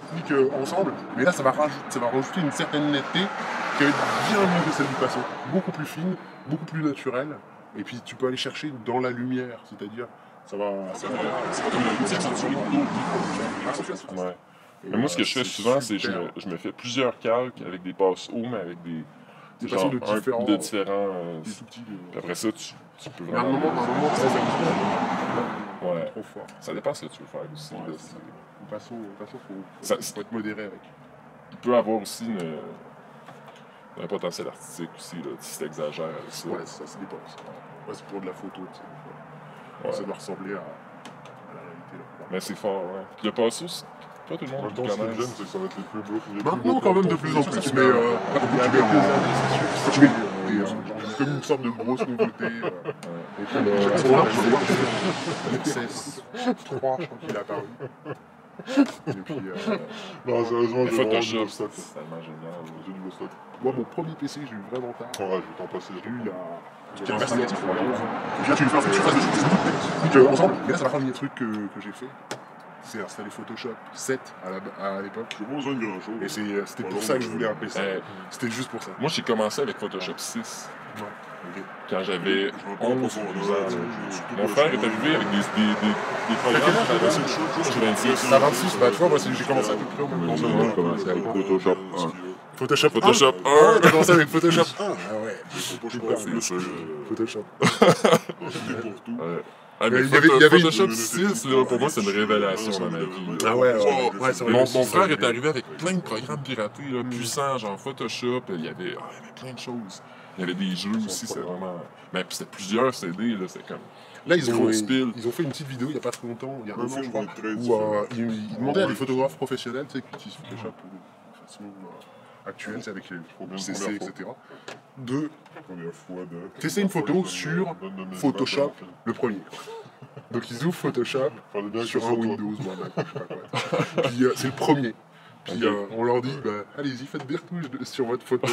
techniques ensemble, mais là ça va rajouter une certaine netteté qui va être bien mieux que celle du passé, beaucoup plus fine, beaucoup plus naturelle, et puis tu peux aller chercher dans la lumière, c'est-à-dire ça va Ouais. Mais moi, ce que je fais souvent, c'est que je me fais plusieurs calques avec des passes hauts, mais avec des passos de différents des tout-petits. puis après ça, tu peux Mais à un vraiment. moment très amusant, Ouais. trop fort. Ça dépend ce que tu veux faire aussi. Ouais, là. de toute façon, Ça- faut être modéré avec. Il peut avoir aussi un potentiel artistique aussi, là, si t'exagères avec ça. Ouais, ça se dépend. Ouais, c'est pour de la photo, tu sais. Ouais. Ça doit ressembler à la réalité. Là. Mais c'est fort, ouais. Puis le passo, pas tout le En monde même temps, le ce qui me connaît. gêne, c'est que ça va être les plus beaux. Maintenant, quand même, de plus en plus, mais il y a quelques années, c'est sûr. Comme une sorte de grosse nouveauté. Et puis, l'XS 3, je crois qu'il est apparu. Et puis, Non, sérieusement, Le j'ai vraiment du Photoshop, beau stock. c'est tellement génial. J'ai du beau stock. moi, mon premier PC, j'ai eu vraiment tard. Ouais, je vais t'en passer. J'ai eu il y a. Qui est un versatilisme. Puis là, tu fasses des trucs ensemble. Mais là, ça va faire un des trucs que j'ai fait. C'est installer Photoshop 7 à l'époque. J'ai pas besoin de grand chose. Et c'était pour ça que je voulais un PC. C'était juste pour ça. Moi, j'ai commencé avec Photoshop 6 Ouais. Ok. quand j'avais Je vois pas 11 son 12 ans. âge, Mon frère est arrivé avec des programmes. J'ai 26. T'as 26, bah tu vois, moi j'ai commencé à peu près au même moment. J'ai commencé avec Photoshop 1. Photoshop Photoshop 1. 1. T'as commencé avec Photoshop 1. Ah ouais. C'est sûr. Photoshop. C'était pour tout. Ouais. Ah, Mais mais il y avait une- Photoshop 6, là, pour moi, c'est une révélation dans ma vie. Ah ouais, c'est vrai. Mon frère est arrivé avec plein de programmes piratés, là, puissants, genre Photoshop, il y avait plein de choses. Il y avait des jeux aussi, c'est vraiment. Mais puis c'était plusieurs CD, là, c'est comme. Là, Gros spill. ils ont fait une petite vidéo il n'y a pas très longtemps, il y a un an, film je crois, va être très où différent. ils demandaient à des photographes professionnels, tu sais, qui utilisent Photoshop de façon actuelle, c'est avec les CC, etc., de Première fois de. tester une photo sur Photoshop, le premier. Donc ils ouvrent Photoshop Fallait bien que sur ce un soit toi. Windows, ou un Mac, je sais pas quoi. Puis c'est le premier. Puis on leur dit, bah, allez-y, faites des retouches sur votre photo.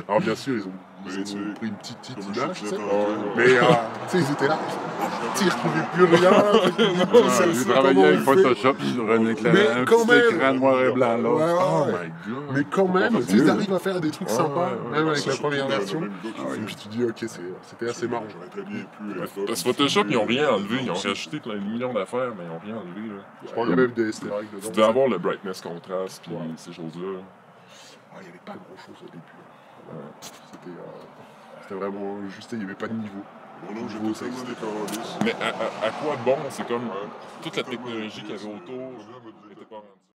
Alors bien sûr, ils ont pris une petite image, tu sais. Mais tu sais, ils étaient là, ils ne retrouvaient plus rien. J'ai travaillé avec Photoshop sur un petit écran noir et blanc là. Oh my god! Mais quand même, tu sais, ils arrivent à faire des trucs sympas, ouais, même avec la première version. Et puis tu dis, ok, c'était assez marrant. J'aurais très bien pu. Parce que Photoshop, ils ont rien enlevé, ils ont rajouté plein de millions d'affaires, mais ils ont rien enlevé, là. Il y a même des easter eggs Tu dedans. devais avoir le brightness contrast, puis ces choses-là. Il n'y avait pas grand-chose au début. C'était vraiment juste, il n'y avait pas de niveau. Mon nom, j'étais tellement décollé. Mais à quoi de bon? C'est comme toute la technologie qu'il y avait autour.